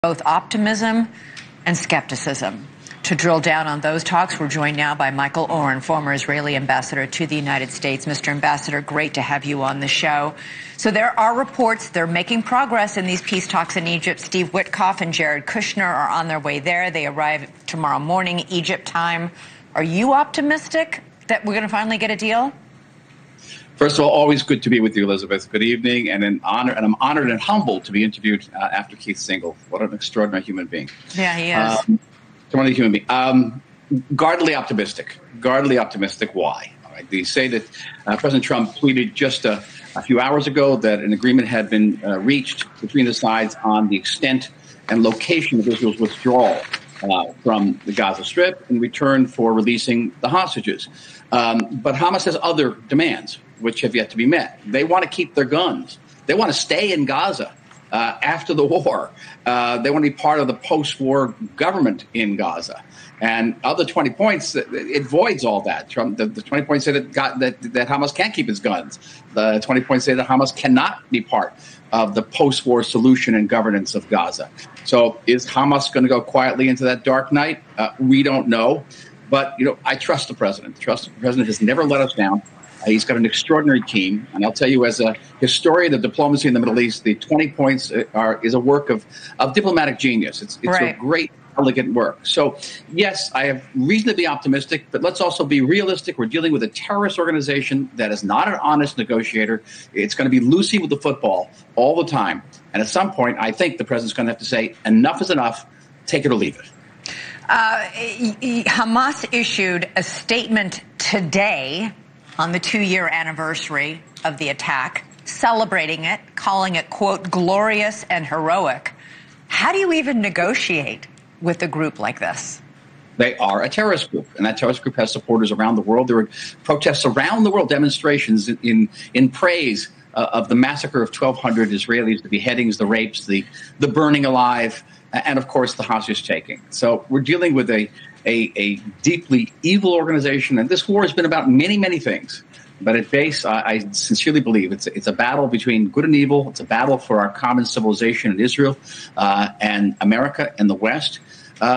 both optimism and skepticism. To drill down on those talks, we're joined now by Michael Oren, former Israeli ambassador to the United States. Mr. Ambassador, great to have you on the show. So there are reports they're making progress in these peace talks in Egypt. Steve Witkoff and Jared Kushner are on their way there. They arrive tomorrow morning, Egypt time. Are you optimistic that we're going to finally get a deal? First of all, always good to be with you, Elizabeth. Good evening, and I'm honored and humbled to be interviewed after Keith Singal. What an extraordinary human being. Yeah, he is. Extraordinary human being. Guardedly optimistic. Guardedly optimistic. Why? All right. They say that President Trump tweeted just a few hours ago that an agreement had been reached between the sides on the extent and location of Israel's withdrawal from the Gaza Strip in return for releasing the hostages. But Hamas has other demands, which have yet to be met. They want to keep their guns. They want to stay in Gaza after the war. They want to be part of the post-war government in Gaza. And of the 20 points, it voids all that. The 20 points say that Hamas can't keep its guns. The 20 points say that Hamas cannot be part of the post-war solution and governance of Gaza. So is Hamas going to go quietly into that dark night? We don't know. But, I trust the president. The president has never let us down. He's got an extraordinary team. And I'll tell you, as a historian of diplomacy in the Middle East, the 20 points is a work of diplomatic genius. It's right. A great, elegant work. So, yes, I have reason to be optimistic, but let's also be realistic. We're dealing with a terrorist organization that is not an honest negotiator. It's going to be loosey with the football all the time. And at some point, I think the president's going to have to say, enough is enough. Take it or leave it. Hamas issued a statement today on the 2-year anniversary of the attack, celebrating it, calling it, quote, glorious and heroic. How do you even negotiate with a group like this? They are a terrorist group, and that terrorist group has supporters around the world. There were protests around the world, demonstrations in praise of the massacre of 1,200 Israelis, the beheadings, the rapes, the burning alive, and, of course, the hostage taking. So we're dealing with a deeply evil organization, and this war has been about many, many things. But at base, I sincerely believe it's a battle between good and evil. It's a battle for our common civilization in Israel and America and the West.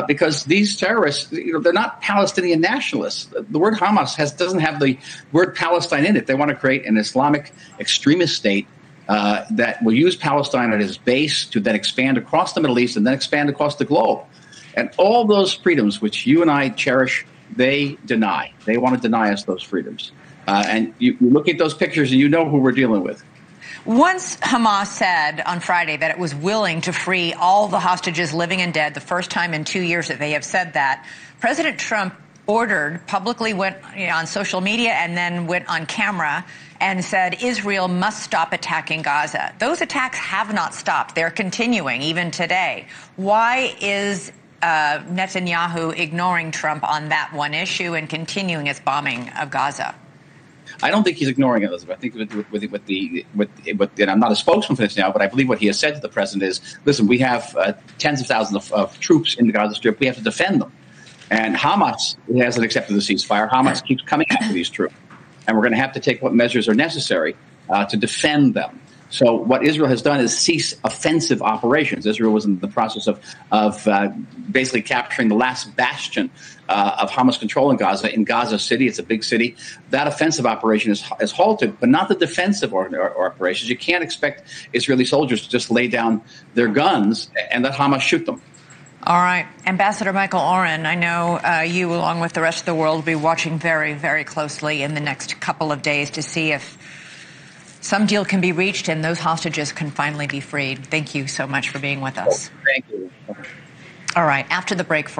Because these terrorists, they're not Palestinian nationalists. The word Hamas doesn't have the word Palestine in it. They want to create an Islamic extremist state that will use Palestine as its base to then expand across the Middle East and then expand across the globe. And all those freedoms which you and I cherish, they deny. They want to deny us those freedoms. And you look at those pictures and you know who we're dealing with. Once Hamas said on Friday that it was willing to free all the hostages, living and dead, the first time in 2 years that they have said that, President Trump publicly went on social media and then went on camera and said Israel must stop attacking Gaza. Those attacks have not stopped. They're continuing even today. Why is Netanyahu ignoring Trump on that one issue and continuing its bombing of Gaza? I don't think he's ignoring it, Elizabeth. I think and I'm not a spokesman for this now, but I believe what he has said to the president is, listen, we have tens of thousands of troops in the Gaza Strip. We have to defend them. And Hamas hasn't accepted the ceasefire. Hamas keeps coming after these troops. And we're going to have to take what measures are necessary to defend them. So what Israel has done is cease offensive operations. Israel was in the process of basically capturing the last bastion of Hamas control in Gaza City. It's a big city. That offensive operation is halted, but not the defensive operations. You can't expect Israeli soldiers to just lay down their guns and let Hamas shoot them. All right. Ambassador Michael Oren, I know you, along with the rest of the world, will be watching very, very closely in the next couple of days to see if some deal can be reached and those hostages can finally be freed. Thank you so much for being with us. Thank you. All right. After the break,